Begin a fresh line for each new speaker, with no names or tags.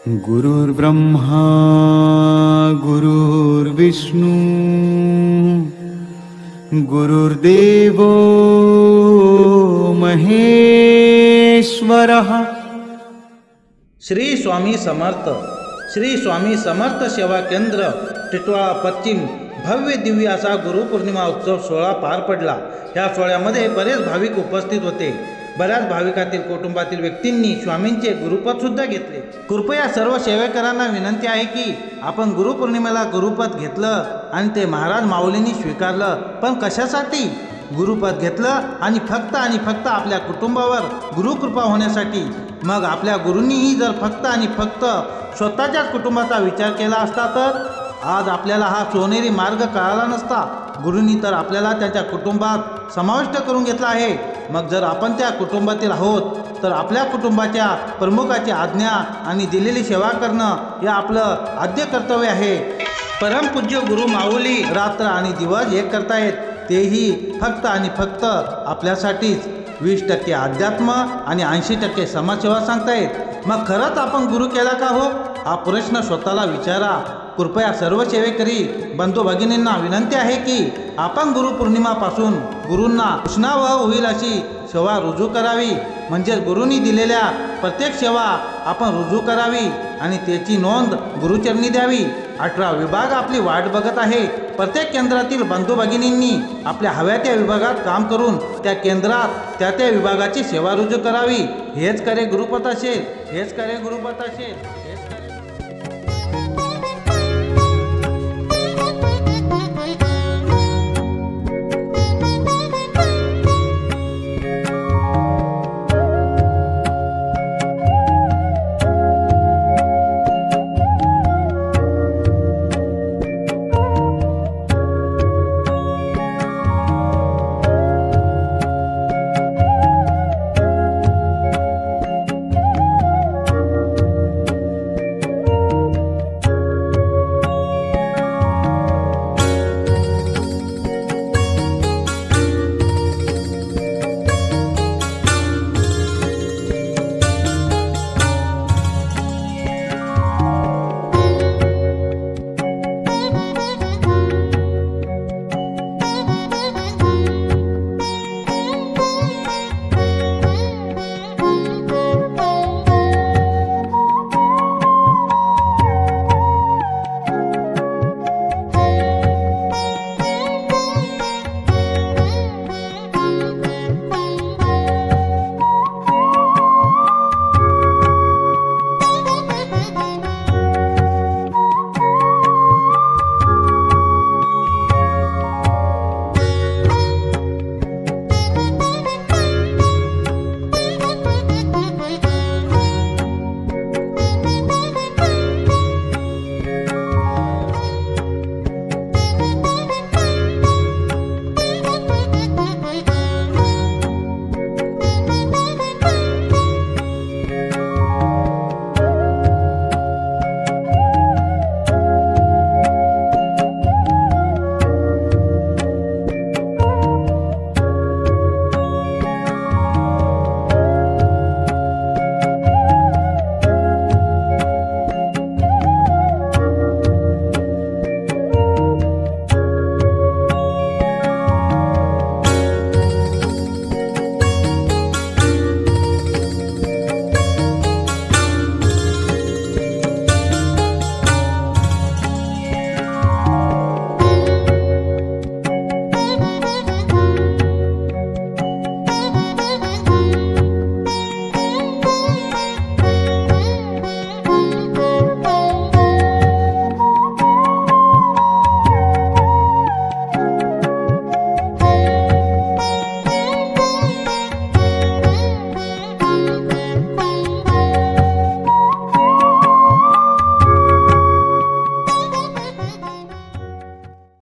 गुरुर्ब्रह्मा गुरुर्विष्णू गुरुर्देवो महेश्वरः।
श्री स्वामी समर्थ सेवा केंद्र टिटवाळा पश्चिम भव्य दिव्य असा गुरुपौर्णिमा उत्सव सोहळा पार पडला। या सोहळ्यामध्ये बरेच भाविक उपस्थित होते। बऱ्याच भाविकातील कुटुंबातील व्यक्तींनी स्वामींचे गुरुपद सुद्धा घेतले। कृपया सर्व सेवेकरांना विनंती आहे की आपण गुरुपौर्णिमेला गुरुपद घेतलं आणि ते महाराज माऊलींनी स्वीकारलं, पण कशासाठी? गुरुपद घेतलं आणि फक्त आपल्या कुटुंबावर गुरुकृपा होण्यासाठी। मग आपल्या गुरूंनीही जर फक्त आणि फक्त स्वतःच्याच कुटुंबाचा विचार केला असता तर आज आपल्याला हा सोनेरी मार्ग कळाला नसता। गुरूंनी तर आपल्याला त्यांच्या कुटुंबात समाविष्ट करून घेतला आहे। मग जर आपण त्या कुटुंबातील आहोत तर आपल्या कुटुंबाच्या प्रमुखाची आज्ञा आणि दिलेली सेवा करणं हे आपलं आद्य कर्तव्य आहे। परमपूज्य गुरु माऊली रात्र आणि दिवस एक करतायत, तेही फक्त आणि फक्त आपल्यासाठीच। 20% अध्यात्म आणि 80% समाजसेवा सांगतायत। मग खरंच आपण गुरु केला का हो? हा प्रश्न स्वतःला विचारा। कृपया सर्व सेवेकरी बंधू भगिनींना विनंती आहे की आपण गुरुपौर्णिमापासून गुरूंना उष्णावह होईल अशी सेवा रुजू करावी। म्हणजे गुरूंनी दिलेल्या प्रत्येक सेवा आपण रुजू करावी आणि त्याची नोंद गुरुचरणी द्यावी। 18 विभाग आपली वाट बघत आहे। प्रत्येक केंद्रातील बंधू भगिनींनी आपल्या हव्या त्या विभागात काम करून त्या केंद्रात त्या विभागाची सेवा रुजू करावी। हेच करे गुरुपद असेल।